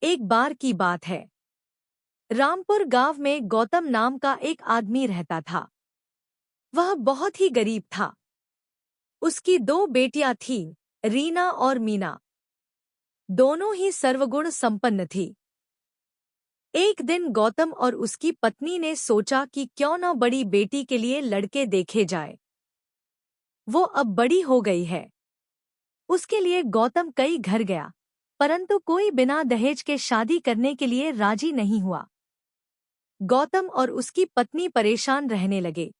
एक बार की बात है। रामपुर गांव में गौतम नाम का एक आदमी रहता था। वह बहुत ही गरीब था। उसकी दो बेटियां थीं, रीना और मीना। दोनों ही सर्वगुण संपन्न थी। एक दिन गौतम और उसकी पत्नी ने सोचा कि क्यों न बड़ी बेटी के लिए लड़के देखे जाए। वो अब बड़ी हो गई है। उसके लिए गौतम कई घर गया, परंतु कोई बिना दहेज के शादी करने के लिए राजी नहीं हुआ। गौतम और उसकी पत्नी परेशान रहने लगे।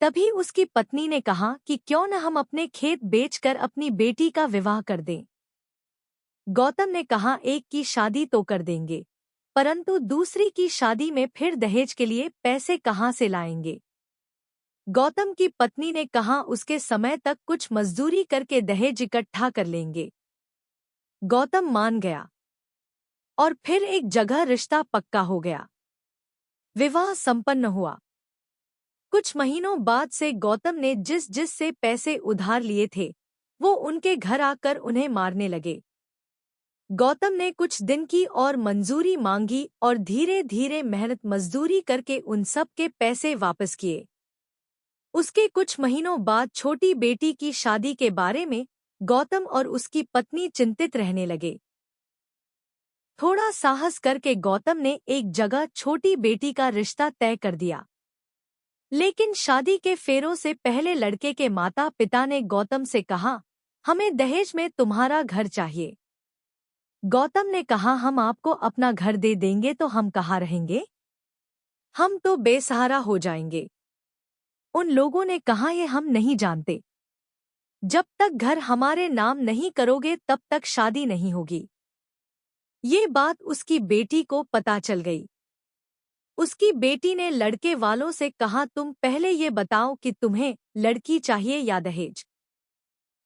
तभी उसकी पत्नी ने कहा कि क्यों न हम अपने खेत बेचकर अपनी बेटी का विवाह कर दें। गौतम ने कहा एक की शादी तो कर देंगे, परंतु दूसरी की शादी में फिर दहेज के लिए पैसे कहाँ से लाएंगे। गौतम की पत्नी ने कहा उसके समय तक कुछ मजदूरी करके दहेज इकट्ठा कर लेंगे। गौतम मान गया और फिर एक जगह रिश्ता पक्का हो गया। विवाह संपन्न हुआ। कुछ महीनों बाद से गौतम ने जिस से पैसे उधार लिए थे, वो उनके घर आकर उन्हें मारने लगे। गौतम ने कुछ दिन की और मंजूरी मांगी और धीरे धीरे मेहनत मजदूरी करके उन सब के पैसे वापस किए। उसके कुछ महीनों बाद छोटी बेटी की शादी के बारे में गौतम और उसकी पत्नी चिंतित रहने लगे। थोड़ा साहस करके गौतम ने एक जगह छोटी बेटी का रिश्ता तय कर दिया। लेकिन शादी के फेरों से पहले लड़के के माता पिता ने गौतम से कहा, हमें दहेज में तुम्हारा घर चाहिए। गौतम ने कहा, हम आपको अपना घर दे देंगे तो हम कहाँ रहेंगे? हम तो बेसहारा हो जाएंगे। उन लोगों ने कहा, ये हम नहीं जानते। जब तक घर हमारे नाम नहीं करोगे तब तक शादी नहीं होगी। ये बात उसकी बेटी को पता चल गई। उसकी बेटी ने लड़के वालों से कहा, तुम पहले ये बताओ कि तुम्हें लड़की चाहिए या दहेज।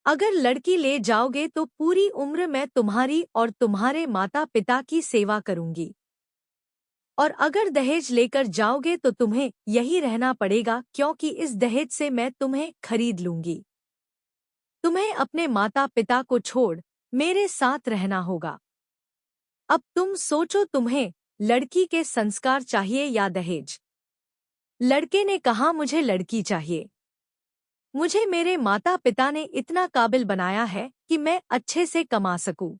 अगर लड़की ले जाओगे तो पूरी उम्र मैं तुम्हारी और तुम्हारे माता पिता की सेवा करूंगी, और अगर दहेज लेकर जाओगे तो तुम्हें यही रहना पड़ेगा, क्योंकि इस दहेज से मैं तुम्हें खरीद लूंगी। तुम्हें अपने माता पिता को छोड़ मेरे साथ रहना होगा। अब तुम सोचो, तुम्हें लड़की के संस्कार चाहिए या दहेज? लड़के ने कहा, मुझे लड़की चाहिए। मुझे मेरे माता पिता ने इतना काबिल बनाया है कि मैं अच्छे से कमा सकूं।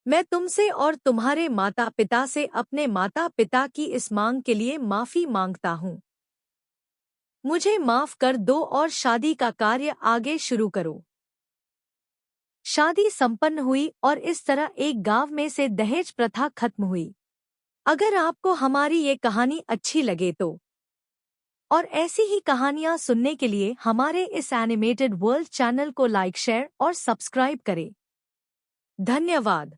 मैं तुमसे और तुम्हारे माता पिता से अपने माता पिता की इस मांग के लिए माफी मांगता हूं। मुझे माफ कर दो और शादी का कार्य आगे शुरू करो। शादी संपन्न हुई और इस तरह एक गांव में से दहेज प्रथा खत्म हुई। अगर आपको हमारी ये कहानी अच्छी लगे तो, और ऐसी ही कहानियां सुनने के लिए हमारे इस एनिमेटेड वर्ल्ड चैनल को लाइक, शेयर और सब्सक्राइब करें। धन्यवाद।